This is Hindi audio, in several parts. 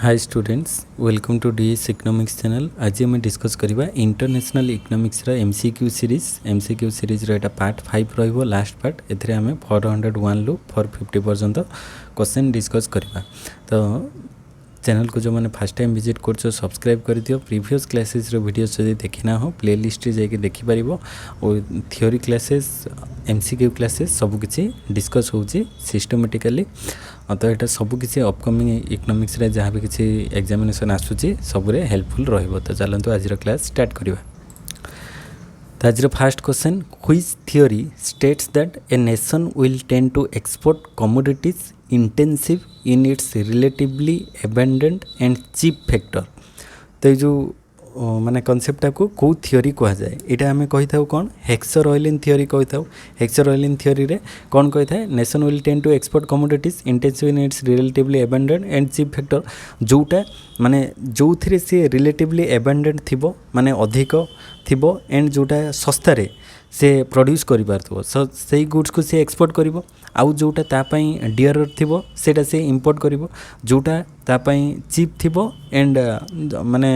Hi students, welcome to DS economics channel. आज आम डिस्कस करवा इंटरनेशनल इकोनॉमिक्स एमसीक्यू सीरीज रो पार्ट 5 रहिबो लास्ट पार्ट। एथिरे आम 401 रु 450 पर्यंत क्वेश्चन डिस्कस करवा। तो चैनल को जो मैंने फर्स्ट टाइम विजिट कर सब्सक्राइब कर दियो। प्रीवियस क्लासेस रो वीडियोस जदि देखिना हो प्लेलिस्ट रे जाके देखि परिबो। और थ्योरी क्लासेस एमसीक्यू क्लासेस सबकिछि डिस्कस होउछि सिस्टमेटिकली। तो यहाँ सबकिछि अपकमिंग इकोनॉमिक्स रे जहाँ भी किसी एग्जामिनेशन आसूची सबरे हेल्पफुल रहिबो। तो चलतु आज क्लास स्टार्ट करवा। तो आज first question, which theory states that a nation will tend to export commodities intensive in its relatively abundant and cheap factor. तो ये जो माने कनसेप्ट को कौ थियोरी कह जाए यहाँ आम कही था कौन हेक्सरॉयलिन थियोरी कही था। हेक्सरॉयलिन थियोरी रे कौन कही था nation will tend to export commodities intensive in its relatively abundant and cheap factor. जोटा माने जो थी सी रिलेटिवली एबेंडेंट थिबो माने अधिक थिबो एंड जोटा सस्तारे से प्रोड्यूस करि पारथो सही गुड्स को से एक्सपोर्ट करिवो। आउ जोटा तापाई डियर थिबो सेटा से इंपोर्ट करिवो। जोटा तापाई चीप थिबो एंड माने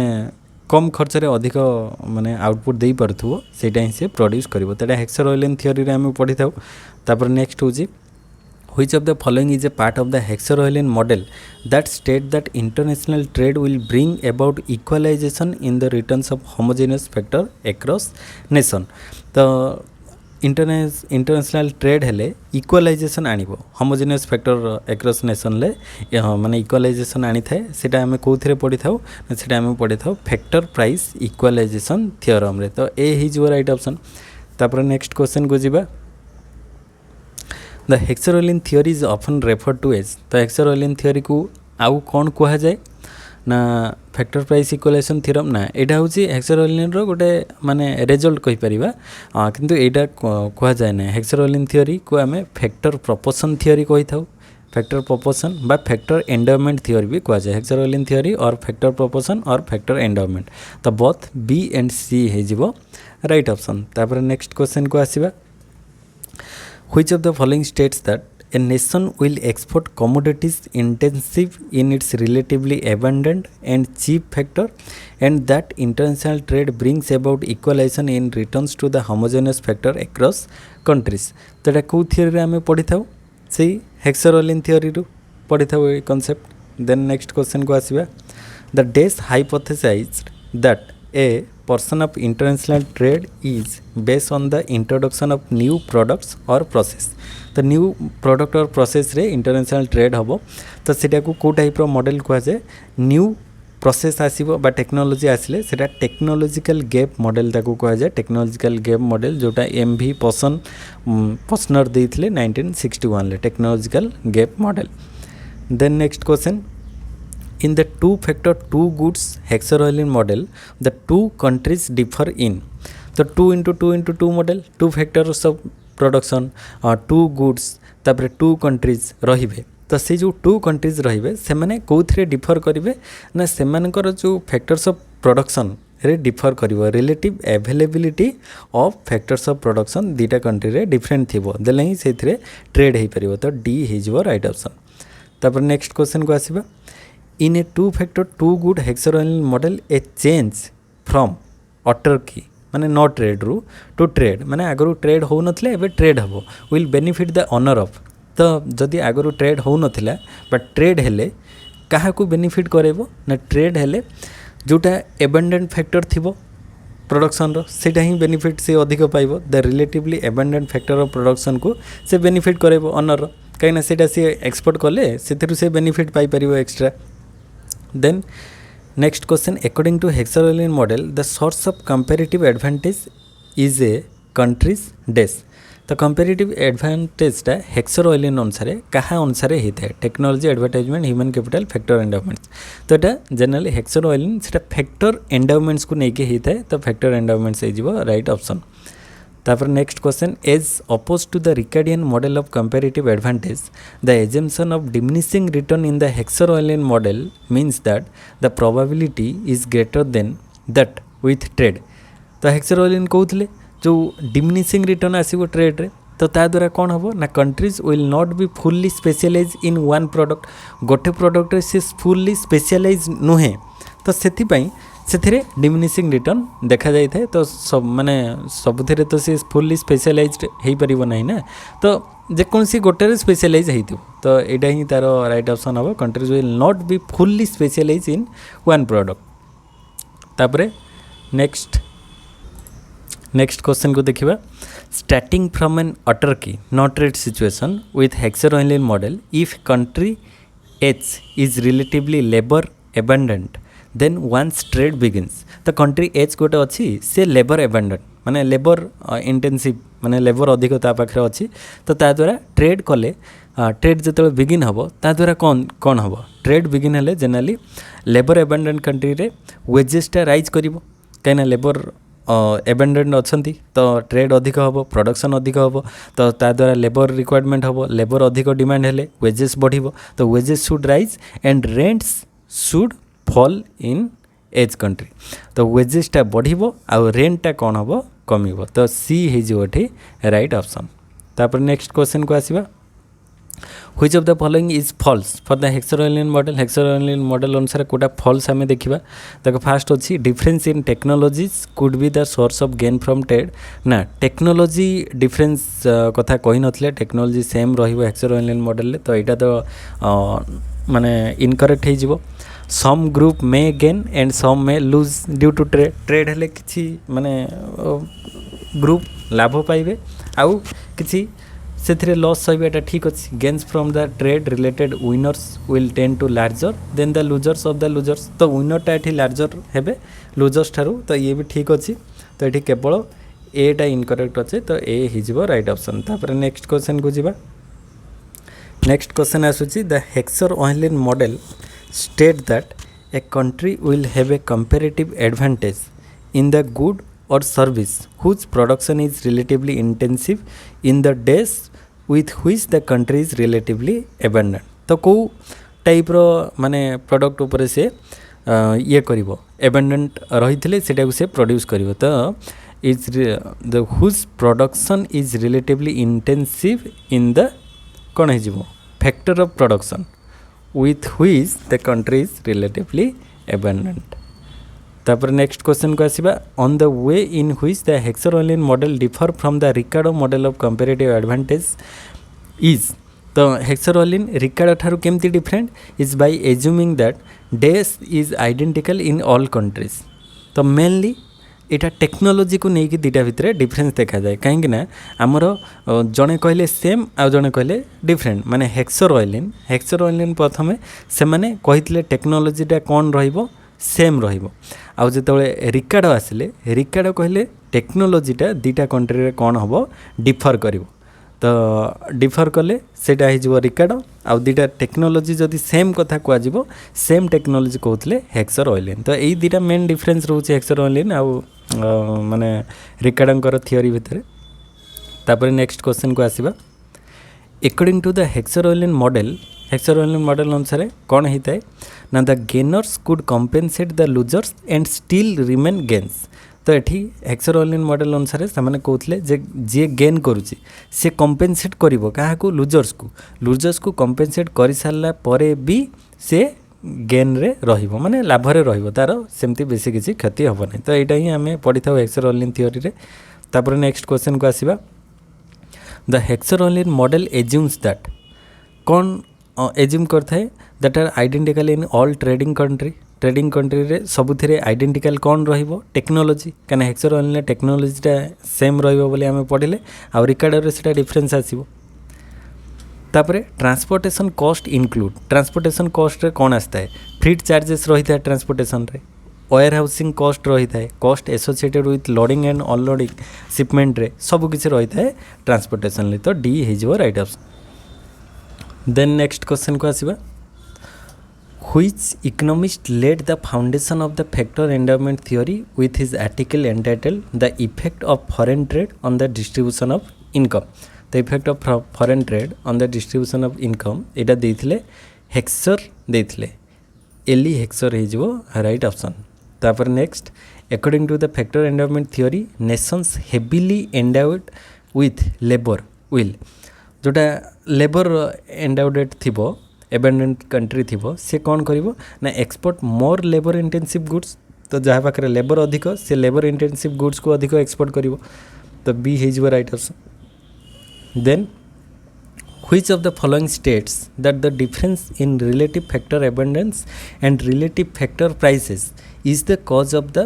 कम खर्च रे अधिक माने आउटपुट दे पारथो सेटा ही से प्रोड्यूस करिवो। तेटा हेक्सरॉयलिन थियोरी रे हम पढ़ी थाउ। तापर next होजी, which of the following is a part of the Hexaroylian model that state that international trade will bring about equalization in the returns of homogeneous factor across nation। तो इंटरनेशनल ट्रेड हेले इक्वालाइजेशन आनिबो होमोजेनियस फैक्टर एक्रॉस नेशन ले माने इक्वालाइजेशन आनी थाए। सेटा हमें कोथिरे पढ़ी थाउ सेटा हमें पढ़ी थाउ फैक्टर प्राइस इक्वालाइजेशन थ्योरम रे। तो ए हिज राइट ऑप्शन। तापर नेक्स्ट क्वेश्चन को जिबा, the Heckscher Ohlin theory is often referred to as. तो हेक्सरॉयलिन थियोरी को आउ कौन कहा जाए ना फैक्टर प्राइस इक्वालाइजेशन थ्योरम ना एटा होची हेक्सरॉयलिन रो गोटे माने रिजल्ट कहि परिबा। किंतु एटा कहा जाए ना हेक्सरॉयलिन थियोरी को हमें फैक्टर प्रोपोर्शन थियोरी कहि थाउ। फैक्टर प्रोपोर्शन बा फैक्टर एंडोमेंट थियोरी भी कहा जाए। हेक्सरॉयलिन थियोरी और फैक्टर प्रोपोर्शन और फैक्टर एंडोमेंट। तो बोथ बी एंड सी हे जिवो राइट ऑप्शन। तापर नेक्स्ट क्वेश्चन को आसीबा, which of the following states that a nation will export commodities intensive in its relatively abundant and cheap factor and that international trade brings about equalization in returns to the homogeneous factor across countries। तो एटा को थियोरी रे हमें पढ़ी थाउ से हेक्सरॉयलिन थियोरी रू पढ़ी थाउ a concept. Then next question को आसीबा, the dash hypothesised that a portion of international trade is based on the introduction of new products or process। तो न्यू प्रोडक्ट और प्रोसेस रे इंटरनेशनल ट्रेड हम। तो सेटा को टाइप रो मॉडल कह जाए न्यू प्रोसेस आसीबो बा टेक्नोलॉजी आसिले सेटा टेक्नोलॉजिकल गैप मॉडल ताको कह जाए। टेक्नोलॉजिकल गैप मॉडल जोटा एमवी पसनर देइथिले 1961 ले technological gap model. Then next question, in the two factor two goods Hexaroylian model the two countries differ in। तो 2 into 2 into 2 model two factors of production two goods तापर टू कंट्रीज रहिबे। तो से जो टू कंट्रीज रहिबे से माने कोथरे डिफर करिवे ना से मानकर जो फैक्टर्स ऑफ प्रोडक्शन रे डिफर करिवो। Relative availability of factors of production दीटा कंट्री रे डिफरेंट थिबो देले ही सेथरे ट्रेड हे परिबो। तो डी हिजबो राइट ऑप्शन। तापर नेक्स्ट क्वेश्चन को आसीबा, in a two factor two good Hexaroylian model a change from autarky माने नॉट ट्रेड रू टू ट्रेड माने आगरू ट्रेड हो नथिले एबे ट्रेड हबो will benefit the owner of. तो जदि आगरू ट्रेड हो नथिला बट ट्रेड हेले काहा को बेनिफिट करेबो ना ट्रेड हेले जोटा एबेंडेंट फैक्टर थिबो प्रोडक्शन रो सेटा ही बेनिफिट से अधिक पाइबो। The relatively abundant factor of production को से बेनिफिट करेबो ऑनर रो कहीं सेटा से एक्सपोर्ट कले सेथिरु से benefit pi परिबो extra. Then next question, according to Hexaroylian model the source of comparative advantage is a country's dash। तो comparative advantage टा Hexaroylian अनुसार कहाँ अनुसार होता है technology advertisement human capital factor endowments. तो ये जनरली Hexaroylian से फैक्टर एंडाउमेंट्स को लेके होता है। तो फैक्टर एंडाउमेंट्स हो राइट ऑप्शन। तापर next question, as oppose to the Ricardian model of comparative advantage the assumption of diminishing return in the Heckscher Ohlinian model means that the probability is greater than that with trade. तो हेक्सरॉयलिन कहते जो डिमिनिशिंग रिटर्न आसीबो ट्रेड रे तो ता द्वारा कौन हम ना countries will not be fully specialise in one product गोटे प्रोडक्ट रे से फुल्ली स्पेशलाइज नुहे तो से डिमिनिशिंग रिटर्न देखा जाए थे तो सब माने सबुथिरे तो सी फुल्ली स्पेशलाइज्ड हो पार ना ना तो जेकोसी गोटे स्पेशलाइज हो तो यहाँ ही तार राइट ऑप्शन हम countries will not be fully specialise in one product तापरे नेक्स्ट क्वेश्चन को देखिबा starting from an autarky not rate situation with Heckscher model if country h is relatively labour abundant then once trade begins तो कंट्री एच गोटे अच्छी से लेबर एबंडेंट माने लेबर इंटेंसिव माने लेबर अधिक ता पाखे अच्छी तो ता द्वारा ट्रेड कले ट्रेड जो बिगिन हम ता द्वारा कौन हम ट्रेड बिगिन हेले जनरली लेबर एबंडेंट कंट्री रे वेजेसटा राइज करिवो कहीं लेबर एबेंडेंट अच्छी तो ट्रेड अधिक हम प्रोडक्शन अधिक हम तो ता द्वारा लेबर रिक्वायरमेंट हम लेबर अधिक डिमांड हेले वेजेस बढ़िबो तो wages should rise and rents should fall in h country तो वेजेसटा बढ़िबो आउ रेंटटा कौन हम कमिबो तो सी होठी राइट ऑप्शन तापर नेक्स्ट क्वेश्चन को आसीबा which of the following is false for the Heckscher model अनुसार कोटा फॉल्स आम देखा देखो फास्ट अच्छी difference in technologies could be the source of gain from trade ना टेक्नोलॉजी डिफरेंस कथा कही नथिले टेक्नोलॉजी सेम रहिबो हेक्सर मॉडल तो यहाँ तो माने इनकरेक्ट हो जिवो some group may gain and some may lose due to trade हेले किछि माने ग्रुप लाभ पाइबे आउ किछि से लॉस सहीटा ठीक अच्छे gains from the trade related winners will tend to larger than the losers of the losers तो विनरटा ये लार्जर हेबे लुजर्स ठारू तो ये भी ठीक अच्छी तो ये केवल एटा इनकरेक्ट अच्छे तो ए हो राइट ऑप्शन तापर नेक्स्ट क्वेश्चन को जीवा नेक्स्ट क्वेश्चन आसूची the Heckscher model state that a country will have a comparative advantage in the good or service whose production is relatively intensive in the days with which the country is relatively abundant तो को टाइप रो माने प्रोडक्ट ऊपर से ये करिवो abundant रही सेटा से प्रोड्यूस करिवो तो is the whose production is relatively intensive in the कौन है जीवो factor of production with which the country is relatively abundant तापर नेक्स्ट क्वेश्चन को आसीबा on the way in which the Heckscher model differ from the Ricardo model of comparative advantage is तो हेक्सर रिकार्डो ठारू केमती different is by assuming that this is identical in all countries तो मेनली यहाँ टेक्नोलोजी को लेकिन दुटा भितर डिफरेंस देखा जाए कहीं आमर जड़े कहले सेम आ जड़े कहले डिफरेंट माने हेक्सर प्रथम से मैंने कही टेक्नोलोजीटा कौन रहिबो सेम रहिबो आउ जेतबेले रिकार्डो आसिले रिकार्डो कहले टेक्नोलोजीटा दुटा कंट्री रे कौन हम डिफर करिवो तो डिफर कले सेटा हो रिकार्डो आउ दुटा टेक्नोलोजी जदि सेम कथा कहजिवो सेम टेक्नोलोजी कहते हेक्सर तो यही दुटा मेन डिफरेंस रोचे हेक्सर आउ माने रिकार्डोंकर थियोरी भितर तापर नेक्स्ट क्वेश्चन को आसीबा according to the Heckscher model अनुसार कौन होता है ना the gainers could compensate the losers and still remain gains तो ये हेक्सर मॉडल अनुसार से कहते जे जी गेन करुच्ची सी कम्पेनसेट कर क्या लुजर्स को कम्पेनसेट कर सारा पर भी से गेन रे रहिबो माने लाभ रे रहिबो तार सेमती बेसी किसी क्षति हेबो नहीं तो यहाँ ही आम पढ़ी था हेक्सर थियोरी रे तापर नेक्स्ट क्वेश्चन को आसीबा the Heckscher model assumes that कौन एज्यूम करता है that are identical in all trading country रे सबुथिरे आइडेंटिकल कौन रहिबो टेक्नोलोजी कहीं हेक्सर टेक्नोलोजीटा सेम रहिबो बोली आमे पढ़िले आ रिकार्डो रे सेटा डिफरेंस आसीबो तापरे transportation cost include transportation cost रे कौन आस्ता है फ्रीट चार्जेस रही है ट्रांसपोर्टेशन रे वेयर हाउसिंग कॉस्ट रही है cost associated with loading and unloading shipment रे सब किसी रही है ट्रांसपोर्टेशन तो डी हो right option then next question को आसीबा which economist led the foundation of the factor endowment theory with his article entitled the effect of foreign trade on the distribution of income the effect of foreign trade on the distribution of income यहाँ देइथिले हेक्सर देइथिले एली हेक्सर हो राइट ऑप्शन तापर next according to the factor endowment theory nations heavily endowed with labour will जोटा लेबर एंडाउडेड थिबो एबेंडेंट कंट्री थिबो से कौन करिवो ना export more labour intensive goods तो जहाँ पाखे लेबर अधिक से लेबर इंटेंसिव गुड्स को अधिक एक्सपोर्ट करिवो तो बी हो right option. Then which of the following states that the difference in relative factor abundance and relative factor prices is the cause of the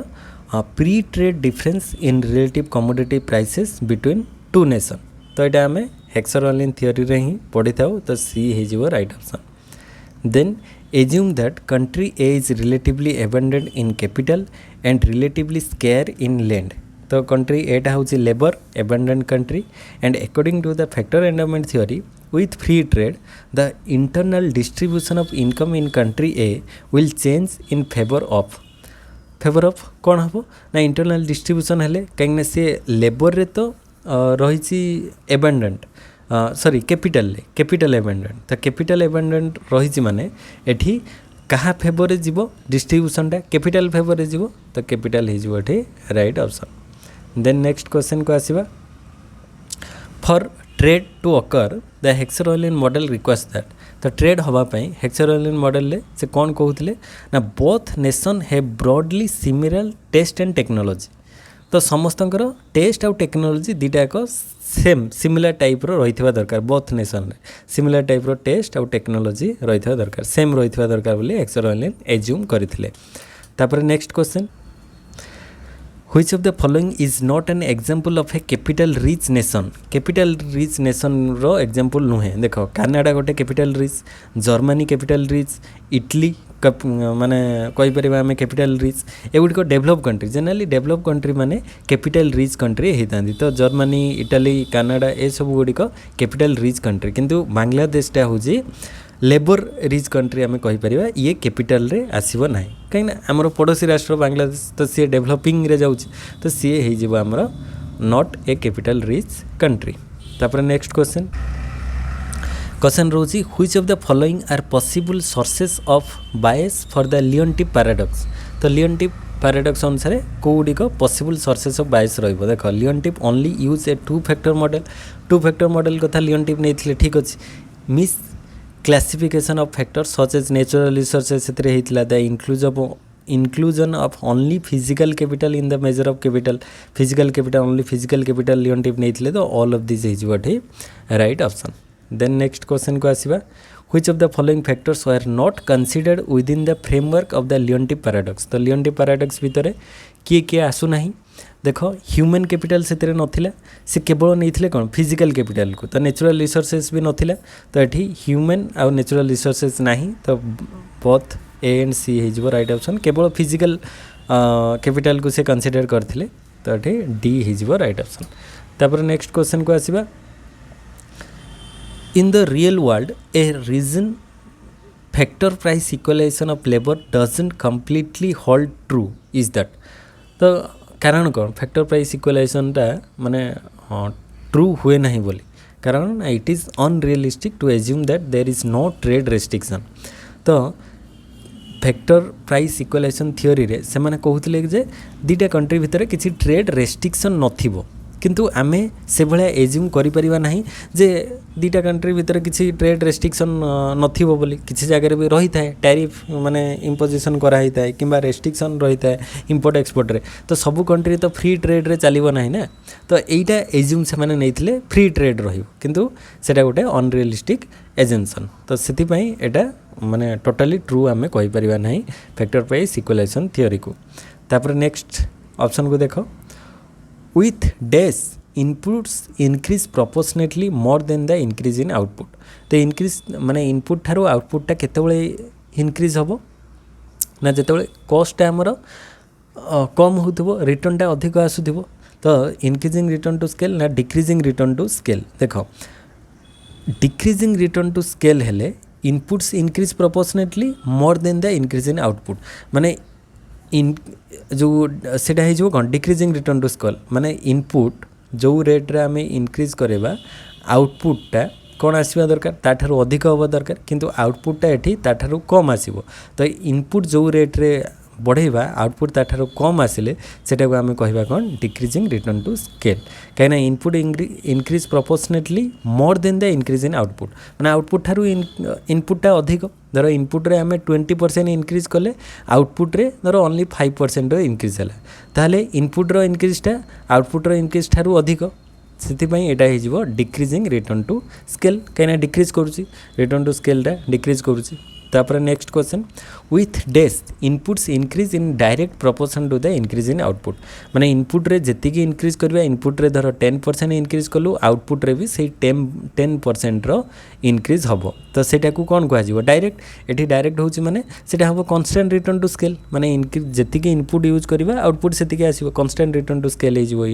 pre-trade difference in relative commodity prices between two nations तो यहाँ आम हेक्सरलिन थियोरी रे ही पढ़ी था तो सी हो right option. Then assume that country A is relatively abundant in capital and relatively scarce in land तो कंट्री एटा हूँ labour abundant country and according to the factor endowment theory with free trade the internal distribution of income in country A will change in favor of कौन हम ना इंटरनल डिस्ट्रीब्यूशन हेले कहीं सी लेबर रे तो रही एबेंडेंट सॉरी कैपिटल एबेंडेंट तो कैपिटल एबेंडेंट रही माने एठी कहा फेवर जीव डिस्ट्रीब्यूशनटा कैपिटल फेवर जीव तो कैपिटल हो right option. Then next question को आसीबा for trade to occur the Heckscher Ohlin model request that तो ट्रेड हवापाई हेक्सरलिन मॉडल से कौन कहते ना both nation have broadly similar taste and technology तो समस्तंकर टेस्ट आउ टेक्नोलॉजी दीटा एक सेम सिमिलर टाइप रही दरकार बोथ नेशन रे सिमिलर टाइप रो टेस्ट आउ टेक्नोलॉजी रही दरकार सेम रही दरकार बोली हेक्सरलिन एज्यूम करथिले। तापर next question which of the following is not an example of a capital rich nation capital rich nation रो example नुहे देख कनाडा गोटे capital rich Germany capital rich Italy माने कहि परिबा हमें capital rich एगुडी develop country generally develop country माने capital rich कंट्री हेतांदी तो जर्मनी इटली कनाडा ए सब गुडी को capital rich कंट्री किंतु बांग्लादेश टा होजी लेबर रिच कंट्री आम कहीपर ये कैपिटल रे आसब ना कहीं आमर पड़ोसी राष्ट्र बांग्लादेश तो सी डेवलपिंग रे जाऊँ तो सी हो आमर not a capital rich country. तापर नेक्स्ट क्वेश्चन रोची which of the following are possible sources of bias for the Leontief paradox तो लियोनटिव पैराडॉक्स अनुसार कौड़िक पॉसिबल सोर्सेस ऑफ बायस रहिबो देख Leontief only use a two factor model कथा लियोनटिव नहीं ठीक अच्छे misclassification of factors such as natural resources से होता the inclusion of only physical capital in the measure of capital physical capital only physical capital लियोनटिव नहीं थे तो all of these is what right option। then next question को आसीबा which of the following factors were not considered within the framework of the लियोनटिव paradox तो लियोनटिव paradox भितर किए आसु नहीं देख ह्यूमन कैपिटल से नथिला से केवल नहीं कौन फिजिकल कैपिटल को तो नेचुरल रिसोर्सेस भी नथिला तो ये ह्यूमन आउ नेचुरल रिसोर्सेस नहीं तो बोथ ए एंड सी हो राइट ऑप्शन केवल फिजिकल कैपिटल को से कंसीडर करथिले तो ये डी हो राइट ऑप्शन। तापर नेक्स्ट क्वेश्चन को आसीबा in the real world a reason factor price equalization of labour doesn't completely hold true is that तो कारण कौन फैक्टर प्राइस इक्वलाइजेशनटा माने ट्रू हुए नहीं बोली कारण it is unrealistic to assume that there is no trade restriction तो फैक्टर प्राइस इक्वलाइजेशन थियोरी रे से माने कहूतिले जे दीटा कंट्री भितर किसी ट्रेड रेस्ट्रिक्शन नथिबो किंतु आमे से भाया एज्यूम करि परिबा नहीं जे दीटा कंट्री भितर किसी ट्रेड रेस्ट्रिक्शन नथिबो बोली किसी जगह भी रही थाए टैरिफ माने इम्पोजिशन करा ही थाए किंबा रेस्ट्रिक्शन रही थाए इंपोर्ट एक्सपोर्ट रे तो सब कंट्री तो फ्री ट्रेड रे चलिबो नहीं ना तो एटा एज्यूम से माने नैथिले फ्री ट्रेड रहिबो किंतु सेटा गोटे अनरियलिस्टिक एजेंशन तो सेति पई एटा माने टोटली ट्रू आमे कहि परिबा नहीं फैक्टर प्राइस इक्वलाइजेशन थियोरी को। तापर नेक्स्ट ऑप्शन को देखो with dash inputs increase proportionately more than the increase in output तो increase माने input थारो output टा केतेबळे increase हबो ना जेतेबळे cost टा हमर कम होतबो रिटर्न टा अधिक आसुथिबो तो increasing return to scale ना decreasing return to scale देखो decreasing return to scale हेले inputs increase proportionately more than the increase in output माने इन जो सेटा हो कौन डिक्रीजिंग रिटर्न टू स्केल माने इनपुट जो रेट रे आमे इंक्रीज करेबा आउटपुटटा कौन आसवा दरकार ताठारु अधिक होबा दरकार किंतु आउटपुटटा एठी ताठारु कम आसीबो तो इनपुट जो रेट रे बढ़ेवा आउटपुट ताठार कम आसिले सेटाको आमे कहबा कोन डिक्रीजिंग रिटर्न टू स्केल कहीं input increase proportionately more than the increase in output माने आउटपुट ठारू इनपुटा अधिक धर इनपुट रे आमे 20% इनक्रीज कले आउटपुट रे धर ओनली 5% रो इनक्रीज हला ताले इनपुट रो इनक्रीजटा आउटपुट रो इनक्रीज ठारू अधिक से एटा हो डिक्रीजिंग रिटर्न टू स्केल कहीं डिक्रीज करुच्ची रिटर्न टू स्केलटा डिक्रीज करुच्ची तापर next question with these inputs increase in direct proportion to the increase in output माने इनपुट रे जेतिकी इनक्रीज करबा इनपुट रे धर 10% इनक्रीज कलु आउटपुट रे भी से 10% रो इनक्रीज हबो तो सेटा को कोन कहजिवो डायरेक्ट एठी डायरेक्ट होची माने सेटा हबो कांस्टेंट रिटर्न टू स्केल माने जेतिकी इनपुट यूज करबा आउटपुट सेतिकी आसीबो कांस्टेंट रिटर्न टू स्केल हेजिवो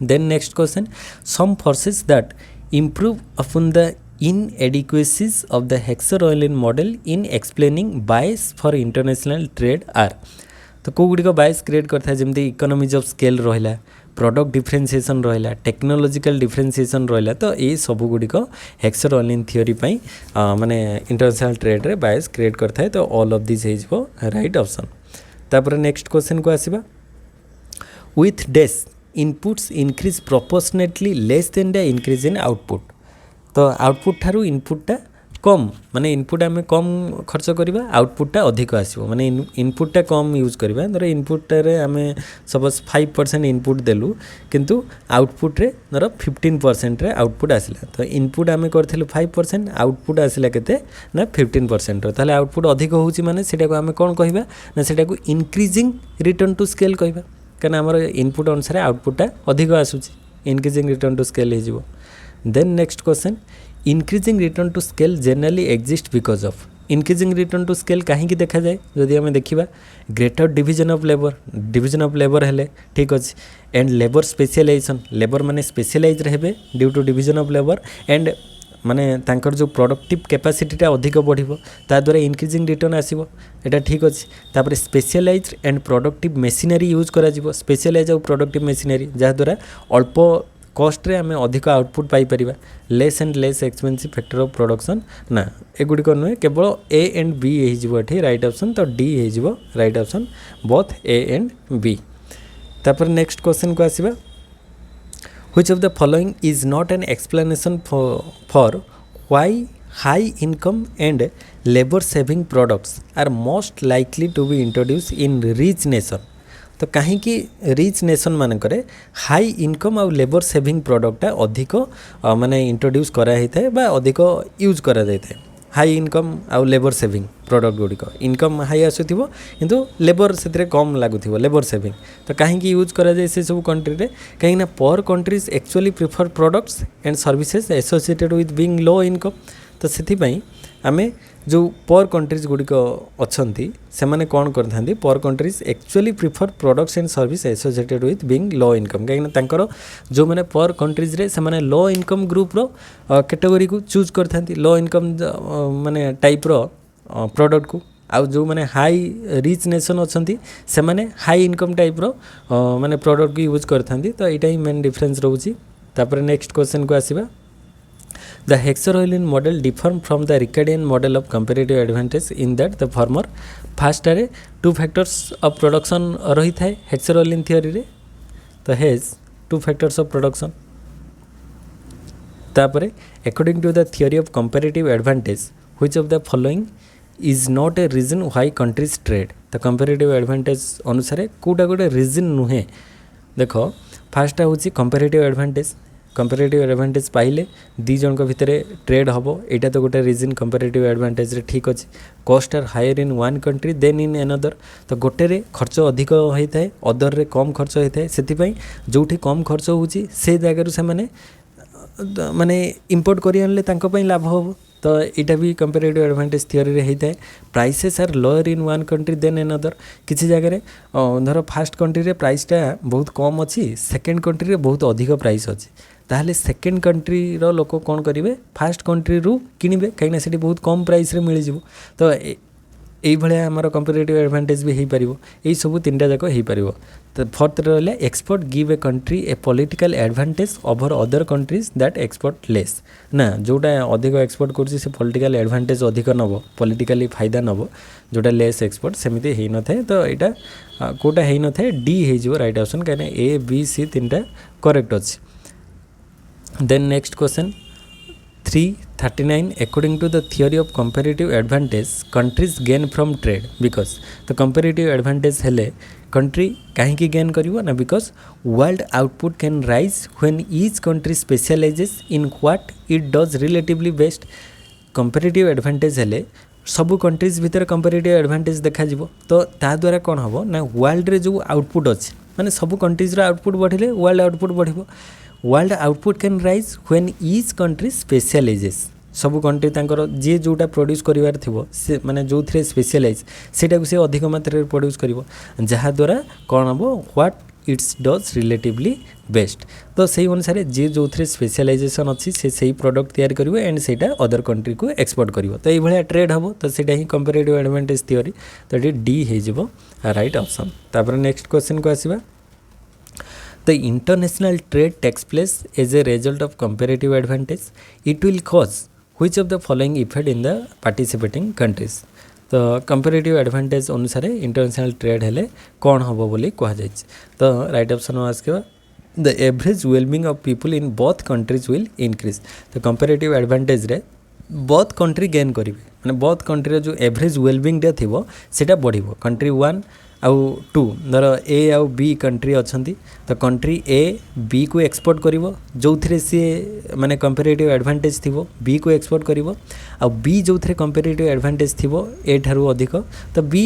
Then next question, some forces that improve upon the inadequacies of the Hexer-Ohlin model in explaining bias for international trade are तो को गुडी को bias create करता है जमती economies of scale रहिला product differentiation रहिला technological differentiation रहिला तो ये सब गुडी को Hexer-Ohlin theory पई माने international trade रे bias create करता है तो all of this is वो right option तापर next question को आसीबा with dash inputs increase proportionately less than the increase in output तो आउटपुट ठारू इनपुटटा कम माने इनपुट आम कम खर्च करवा आउटपुटटा अधिक आसो माने इनपुटटा कम यूज करवा धर इनपुटरे आम सपोज 5% इनपुट देलु किंतु आउटपुट रे धर 15% रे आउटपुट आसिला तो इनपुट आम करथिलु 5% आउटपुट आसिला केते ना 15% ताले आउटपुट अधिक होउची माने सेटा को आम कोन कहबा ना सेटा को इंक्रीजिंग रिटर्न टू स्केल कहबा कारण आमर इनपुट अनुसार आउटपुटटा अधिक आसूची इंक्रीजिंग रिटर्न टू स्केल हो then next question increasing return to scale generally exist because of increasing return to scale कहीं देखा जाए जदि आम देखा ग्रेटर डिविजन ऑफ लेबर हेले ठीक अच्छे एंड लेबर स्पेशलाइजेशन लेबर माने स्पेशलाइज रहे due to division of labour and माने तांकर जो प्रोडक्टिव कैपेसिटीटा अधिक बढ़िबो ता द्वारा इंक्रीजिंग रिटर्न आसीबो एटा ठीक अछि तापर specialised and productive machinery use करा जिवो स्पेशलाइज और प्रोडक्टिव मशीनरी जहा द्वारा अल्प कॉस्ट रे हमें अधिक आउटपुट पाई परिबा less and less expensive factor of production ना एगुडी को नुहे केवल ए एंड बी हे जिवो एठी राइट ऑप्शन तो डी हे जिवो right option both A and B तापर नेक्स्ट क्वेश्चन को आसीबा Which of the following is not an explanation for why high income and labor saving products are most likely to be introduced in rich nation तो कहीं रिच नेशन मानक हाई इनकम आउ लेबर सेविंग प्रोडक्टा अधिक माने इंट्रोड्यूस कराई थाए बा अधिक यूज करा जाय थाए हाई इनकम आउ लेबर सेविंग प्रोडक्ट गुड़िक इनकम हाई आसुथिबो किंतु लेबर से कम लगुथिबो लेबर सेविंग तो कहीं यूज करा जाय से सब कंट्री रे कहीं ना पर countries actually prefer products and services associated with being low income तो से आमे जो पर कंट्रीज गुड़िक अच्छी से मैंने कौन करते पर countries actually prefer products and service associated with being low income कहीं जो मैंने पर कंट्रीज रे से मैंने लो इनकम ग्रुप रो कैटेगरी को चूज करते लो इनकम माने टाइप रो प्रोडक्ट को आउ जो मैंने हाई रिच नेशन अच्छी से मैंने हाई इनकम टाइप रो माने प्रोडक्ट को यूज करते तो यहाँ ही मेन डिफरेंस रोची तापर नेक्स्ट क्वेश्चन को आसीबा The Hexer-Ohlin model differ from the Ricardian model of comparative advantage in that the former first are two factors of production रही था Hexer-Ohlin theory रे तो has two factors of production तापरे according to the theory of comparative advantage which of the following is not a reason why countries trade तो comparative advantage अनुसार कोटा गोटे reason नुहे देखो फास्ट होची comparative advantage कंपेरेटिव एडवांटेज पाइले दी जन को भितर ट्रेड हम यहाँ तो गोटे रिजन कंपेरेटिव एडवांटेज रे ठीक अच्छे cost are higher in one country than in another तो गोटे रे खर्च अधिक होता है अदर रे कम खर्च होता है से जो कम खर्च होची से जगार से माने इंपोर्ट कर आनले लाभ हम तो यहाँ भी कंपेरेटिव एडवांटेज थियोरी रे होता है prices are lower in one country than another किसी जगह धर फास्ट कंट्री रे प्राइसटा बहुत कम अच्छी सेकेंड कंट्री रे बहुत अधिक प्राइस अच्छी ताहले सेकेंड कंट्री रो लोक कौन करेंगे फास्ट कंट्री रू किणवे कहीं बहुत कम प्राइस रे मिल जिवो तो यही भाया आमर कंपेरेटिव एडवांटेज भी हो पार यही सब तीन टा जाक हो पार। तो फोर्थ रहा export give a country A political advantage over other countries that export less ना जोटा अधिक एक्सपोर्ट कर पॉलिटिकल एडवांटेज अधिक नब पॉलिटिकली फायदा नब जोटा लेस एक्सपोर्ट सेमती हो न था। तो यहाँ कोटा हो न था डी हो राइट ऑप्शन कहीं ए बी सी तीन टा करेक्ट अच्छे। Then next question 339 according to the theory of comparative advantage countries gain from trade because the comparative advantage हेले country कहीं gain करिवो ना because world output can rise when each country specializes in what it does relatively best। comparative advantage हेले सबू कंट्रीज भितर कंपेरेटिव एडवांटेज देखा जिवो तो ता द्वारा कौन हम ना वर्ल्ड रे जो आउटपुट अच्छे माने सबू कंट्रीज आउटपुट बढ़िले वर्ल्ड आउटपुट बढ़िबो। World output can rise when each country specializes सबू कंट्री तांकर जी जोटा प्रोड्यूस करिवार थिबो से माने जो थ्रे स्पेशलाइज सेटा को से अधिक मात्रा रे प्रोड्यूस करिवो जहा द्वारा कौन हबो what it's does relatively best. तो सही अनुसार जी जो थ्रे स्पेशलाइजेशन अच्छी से सही प्रोडक्ट तैयार करिवो एंड सेटा अदर कंट्री को एक्सपोर्ट करिवो तो ये भलिया ट्रेड हबो तो सेटा ही कंपेरेटिव एडवांटेज थ्योरी तो ये डी हे जिवो राइट ऑप्शन। तापर नेक्स्ट क्वेश्चन को आसीबा The international trade takes place as a result of comparative advantage. It will cause which of the following effect in the participating countries? तो comparative advantage अनुसार international trade हेले कौन हबो बोली कहा जाय। तो राइट ऑप्शन वास के the average well-being of people in both countries will increase। तो comparative advantage रे both country gain करिवे माने both country जो average well-being डे थिबो सेटा बढ़िबो। कंट्री 1 आउ 2 धर ए आउ बी कंट्री अच्छी तो कंट्री ए बी को एक्सपोर्ट करिवो जो थ्रे सी माने कंपेरेटिव एडवांटेज थिबो बी को एक्सपोर्ट करिवो आ बी जो थ्रे कंपेरेटिव एडवांटेज थिबो ए ठारू अधिक तो बी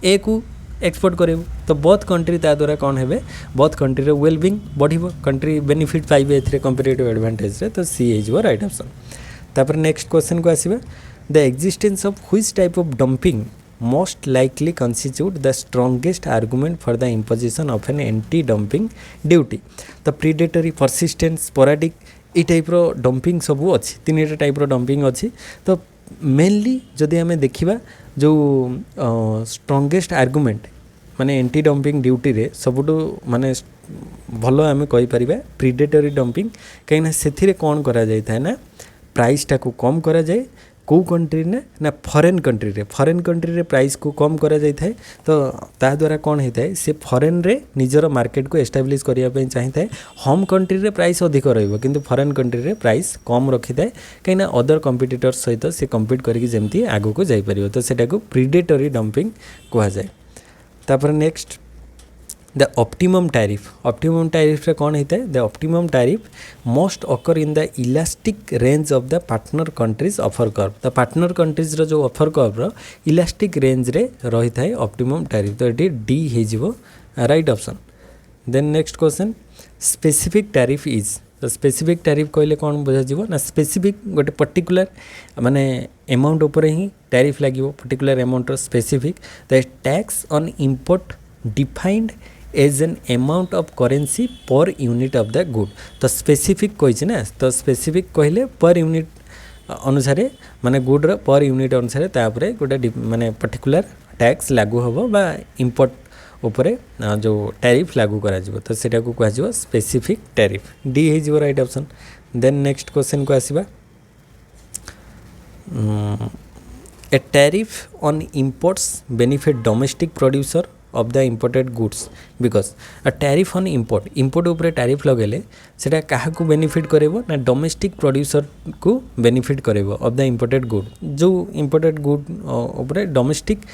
ए को एक्सपोर्ट करिवो तो बोथ कंट्री ता द्वारा कौन हेबे बोथ कंट्री रे वेलबिंग बढ़िबो कंट्री बेनिफिट पाइबे एथरे कंपेरेटिव एडवांटेज रे तो सी इज राइट ऑप्शन। तापर नेक्स्ट क्वेश्चन को आसीबा the existence of which type of dumping most likely constitute the strongest argument for the imposition of an anti-dumping duty। तो predatory, persistent, sporadic ये टाइप रो डंपिंग सबू अच्छी तीन टाइप रो डंपिंग अच्छी। तो मेनली जदि आम देखा जो स्ट्रंगेस्ट आर्गुमेंट माने एंटी डंपिंग ड्यूटी रे सबुठु माने भल आम कहीपर प्रिडेटरी डंपिंग कहीं से कौन करा जाए था ना प्राइसटा को कम करा जाए कौ कंट्री ने ना फॉरेन कंट्री रे प्राइस को कम करा जाय थाए तो ता द्वारा कौन होता है से फॉरेन रे निजर मार्केट को एस्टाब्लिश करने चाहिए था होम कंट्री रे प्राइस अधिक रहिबो किंतु फॉरेन कंट्री रे प्राइस कम रखी थाए कहीं अदर कंपिटिटर्स सहित से कम्पीट करके जमती आगो को जाई परिबो तो सेटा को प्रिडेटरी डंपिंग कहा जाए। तापर नेक्स्ट द ऑप्टिमम टैरिफ रे कौन होता है the optimum tariff most occur in the elastic range of the partner countries offer curve. तो पार्टनर कंट्रीज रो जो ऑफर कर्व रो इलास्टिक रेंज रे रही थाए ऑप्टिमम टैरिफ तो ये डी हे जिवो right option. Then next question specific tariff is तो स्पेसिफिक टैरिफ कहले कौन बुझा जीवो ना स्पेसिफिक गोटे पर्टिकुलर माने अमाउंट ऊपर ही टैरिफ लागिवो पर्टिकुलर अमाउंट रो specific the tax on import defined as an amount of currency per unit of the good. तो स्पेसिफिक कही ना तो स्पेसिफिक कहले पर यूनिट अनुसार माने गुड रो पर यूनिट अनुसार तापरे गोटे माने पर्टिकुलर टैक्स लागू होबो बा इंपोर्ट उपरे जो टैरिफ लागू करा जिवो तो सेटा को कहा जिवो स्पेसिफिक टैरिफ डी हे जिवो right option. Then next question को आसीबा a tariff on imports benefit domestic producer of the imported goods because a tariff on import उपरे टैरिफ लगेले सेटा काहा को बेनिफिट करेबो ना डोमेस्टिक प्रोड्यूसर को बेनिफिट करेबो ऑफ द इंपोर्टेड गुड जो इंपोर्टेड गुड उपरे डोमेस्टिक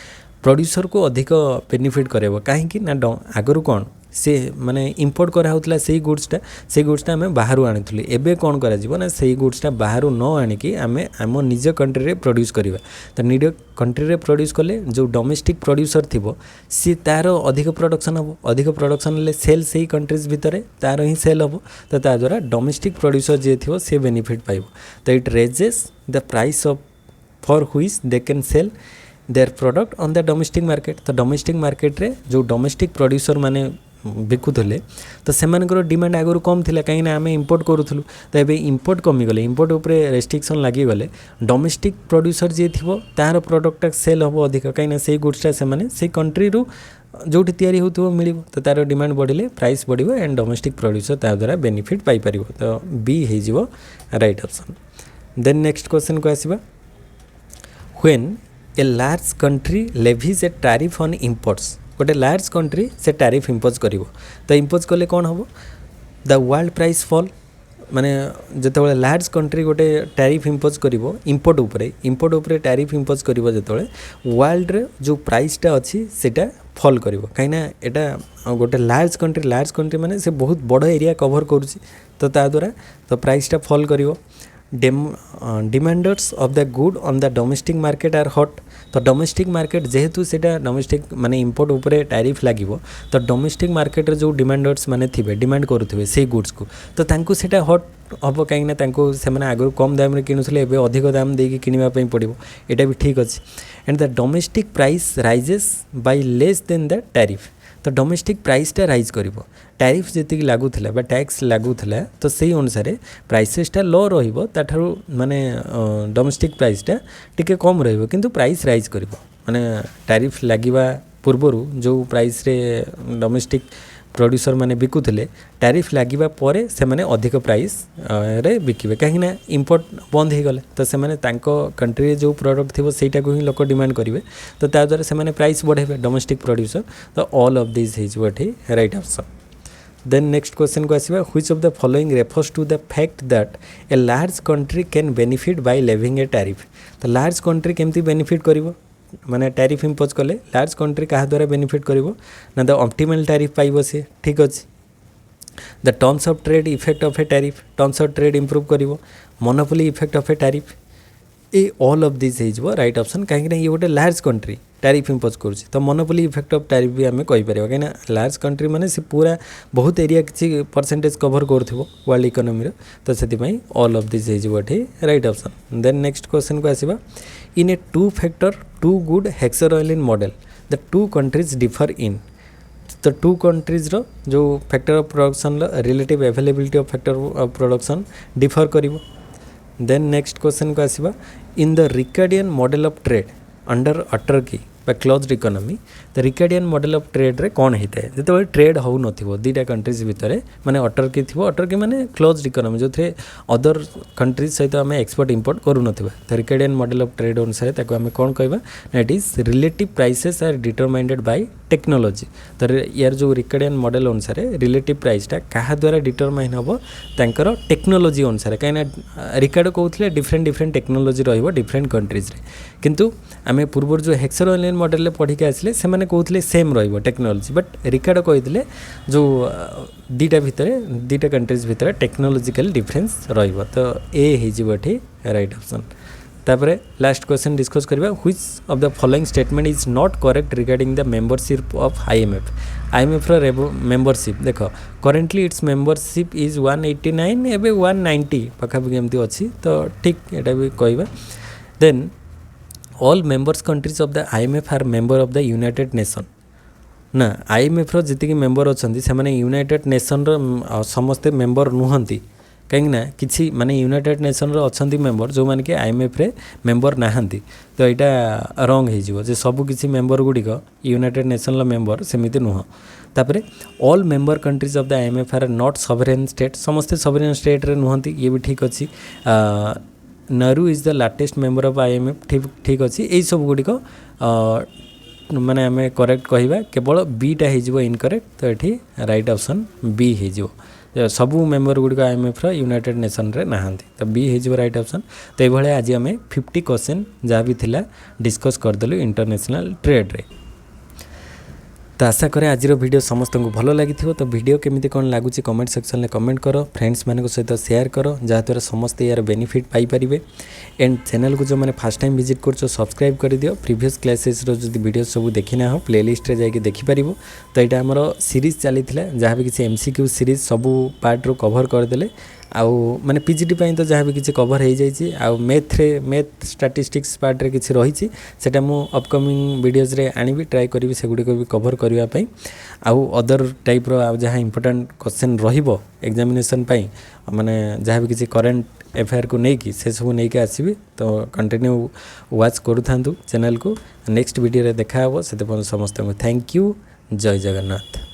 प्रोड्यूसर को अधिक बेनिफिट करेबो काहे ना आगरु कौन से माने इंपोर्ट करा होतला से गुड्सटा आम बाहर आनी एबे कौन करा जीवो ना से गुड्सटा बाहर न आनिकी आमे आम निज कंट्री रे प्रोड्यूस करिबा तो निज कंट्री रे प्रोड्यूस कले जो डोमेस्टिक प्रोड्यूसर थिबो सी तार अधिक प्रोडक्शन ले सेल से कंट्रीज भितर तार ही सेल हबो तो ता द्वारा डोमेस्टिक प्रोड्यूसर जे थिबो से बेनिफिट पाइबो तो it raises the price of for which they can sell their product on the domestic market. तो डोमेस्टिक मार्केट रे जो डोमेस्टिक प्रोड्यूसर माने बिकुले तो सेमानकर डिमांड आगुरी कम थिला कहीं आम इंपोर्ट करूँ तो ये इंपोर्ट कमीगले इंपोर्ट उपर रेस्ट्रिक्शन लगिगले डोमेस्टिक प्रोड्यूसर जी थी तार प्रोडक्टा सेल हम अधिक कहीं से गुड्सटा से कंट्री रू जो तैयारी हो मिल तो तार डिमांड बढ़िले प्राइस बढ़ो एंड डोमेस्टिक प्रोड्यूसर ता द्वारा बेनिफिट पाई पार तो बी हो right option. Then next question को आसवा when a large country levies a tariff on imports गोटे लार्ज कंट्री से टैरिफ इम्पोज कर तो इम्पोज कले कौन हम द वर्ल्ड प्राइस फॉल माने जिते लार्ज कंट्री गोटे टैरिफ इम्पोज कर इंपोर्ट उपरे टैरिफ इम्पोज कर जो वर्ल्ड रे जो प्राइसटा अच्छी सेटा फॉल कर कहीं एटा गोटे लार्ज कंट्री माने से बहुत बड़ एरिया कवर करुच्ची तो ता द्वारा तो प्राइसटा फॉल कर demanders of the good on the domestic market are hurt तो डोमेस्टिक मार्केट जेहेतु सेटा डोमेस्टिक माने इंपोर्ट उपरे टैरिफ लगिवो तो डोमेस्टिक मार्केट जो डिमांडर्स माने थिबे डिमांड करुथिबे से गुड्स को तो तांको सेटा हॉट हम कहीं तांको से माने आगु कम दाम रे किनुथले एबे अधिक दाम देकी किनिबा पई पड़िबो एटा भी ठीक अछि and the domestic price rises by less than the tariff तो डोमेस्टिक प्राइसटा राइज करिवो टैरिफ जी लगुला टैक्स लगुला तो से अनुसार प्राइसेसटा लो रहिबो ताठारु माने डोमेस्टिक प्राइसटा टिके कम रहिबो किंतु प्राइस राइज करिवो माने टैरिफ लागिबा पूर्वरु जो प्राइस रे डोमेस्टिक प्रोड्यूसर माने बिकुले टैरिफ लागिबा परे से माने अधिक प्राइस रे बिकिबे कहीं इंपोर्ट बंद हो गले तो से माने तांको कंट्री जो प्रोडक्ट थिबो सेटा को ही लोक डिमांड करिवे तो ता द्वारा से माने प्राइस बढ़ेबे डोमेस्टिक प्रोड्यूसर तो all of this is what is right option. Then next question को आसवा which of the following refers to the fact that a large country can benefit by levying a tariff तो लार्ज कंट्री केमती बेनिफिट करिवो माने टैरिफ इम्पोज कले लार्ज कंट्री क्या द्वारा बेनिफिट करिवो ना द ऑप्टिमल टैरिफ पाइबो से ठीक अछि the terms of trade effect of a tariff terms of trade improve करिवो monopoly effect of a tariff a all of this is right option कहीं ये गोटे लार्ज कंट्री टैरिफ इम्पोज करुच्ची तो मोनोपोली इफेक्ट ऑफ टैरिफ भी आम कहीपर कहीं लार्ज कंट्री माने से पूरा बहुत एरिया किसी परसेंटेज कवर करूँ वर्ल्ड इकोनॉमी तो से all of this is what is right option. Then next question को आसवा in a two factor two good Heckscher Ohlin model the two countries differ in तो टू कंट्रीज रो जो factor of production relative availability of factor of production differ करिवो। देन नेक्स्ट क्वेश्चन को आसवा in the Ricardian model of trade under autarky closed economy तो रिकार्डियन मॉडल ऑफ ट्रेड रे कौन होता है जो ट्रेड हो नथिबो दीटा कंट्रीज भितर माने अटर्की थी अटर्की माने क्लोज्ड इकोनॉमी जो थे अदर कंट्रीज सहित आम एक्सपोर्ट इंपोर्ट करू नथिबा तो रिकार्डियन मॉडल ऑफ ट्रेड अनुसार ताको आम कौन कहबा it is relative prices are determined by technology तो यार जो रिकार्डियन मॉडल अनुसार रिलेटिव प्राइसटा क्या द्वारा डिटरमाइन हम तांकर टेक्नोलॉजी अनुसार कहीं रिकार्ड कहते डिफरेंट डिफरेंट टेक्नोलॉजी रहिबो डिफरेंट कंट्रीज रे किंतु आम पूर्व जो हेक्सारोलिन मॉडल पढ़ी के आसले से माने कहते सेम रहिबो टेक्नोलॉजी बट रिकार्ड कहते जो दीटा कंट्रीज भितर टेक्नोलॉजिकल डिफरेंस रहिबो तो ए हिजिबो एठी राइट ऑप्शन। तापरे लास्ट क्वेश्चन डिस्कस करबा which of the following statement is not correct regarding the membership of IMF रो मेंबरशिप देखो करेंटली इट्स मेंबरशिप इज 189 एबे 190 पाखापाखि एमती अच्छी तो ठीक एटा भी कहबा। Then all members countries of the IMF are member of the United Nation ना आईएमएफ रो जितकी मेंबर अच्छी से माने यूनाइटेड नेशन रो समस्ते मेंबर नुहंती कहीं किसी माने यूनाइटेड नेशन रो अच्छी मेंबर जो माने कि आईएमएफ रे मेंबर नाहंती तो यहाँ रंग हो सब किसी मेंबर गुड़िक यूनाइटेड नेशन रो मेंबर सेमिति नुह। तापरे all member countries of the IMF are not sovereign state समस्ते सॉवरेन स्टेट रे नुहंती ये भी ठीक अच्छी। Nauru is the latest member of IMF ठीक अच्छी यही सब गुड़िक माने आम करेक्ट कहवा केवल बीटा हो इनकरेक्ट तो ये राइट ऑप्शन बी हो सबू मेंबर गुड़िक आईएमएफ यूनाइटेड नेशन रे नहांती तो बी हो राइट ऑप्शन। तो ये आज आम 50 क्वेश्चन जहाँ भी थिला डिस्कस करदेलु इंटरनेशनल ट्रेड रे। तो आशा करें आज वीडियो समस्त को भल लगी तो वीडियो केमिति कौन लगुच कमेंट सेक्शन में कमेंट करो फ्रेंड्स मान सहित शेयर करो जहाँद्वारा समस्ते यार बेनिफिट पाइपर एंड चैनल को जो मैंने फर्स्ट टाइम विजिट कर सब्सक्राइब कर दियो प्रीवियस क्लासेस जो वीडियो सब देखी ना हो प्लेलिस्ट रे जाके देखिपर। तो यहाँ आमर सीरीज चली जहाँ भी किसी MCQ सीरीज सबू पार्ट रो कवर करदे आउ माने पीजीटी ପାଇଁ ତ ଯାହା ବି କିଛି କଭର ହେଇଯାଇଛି ଆଉ ମ୍ୟାଥ୍ ଷ୍ଟାଟିଷ୍ଟିକ୍ସ ପାର୍ଟରେ କିଛି ରହିଛି ସେଟା ମୁଁ ଅପକମିଂ ଭିଡ଼ିଓଜରେ ଆଣିବି ଟ୍ରାଏ କରିବି ସେଗୁଡ଼ିକ ବି କଭର କରିବା ପାଇଁ ଆଉ ଅଦର ଟାଇପ୍ର ଆଉ ଯାହା ଇମ୍ପୋର୍ଟାଣ୍ଟ କ୍ୱେଶ୍ଚନ୍ ରହିବ ଏକ୍ଜାମିନେସନ୍ ପାଇଁ ମାନେ ଯାହା ବି କିଛି କରେଣ୍ଟ ଏଫେୟାରକୁ ନେଇକି ସେସବୁ ନେଇକି ଆସିବି ତ କଣ୍ଟିନ୍ୟୁ ୱାଚ୍ କରୁଥାନ୍ତୁ ଚ୍ୟାନେଲକୁ ନେକ୍ସଟ ଭିଡ଼ିଓରେ ଦେଖା ହେବ ସେଥିପାଇଁ ସମସ୍ତଙ୍କୁ ଥ୍ୟାଙ୍କ ୟୁ ଜୟ ଜଗନ୍ନାଥ।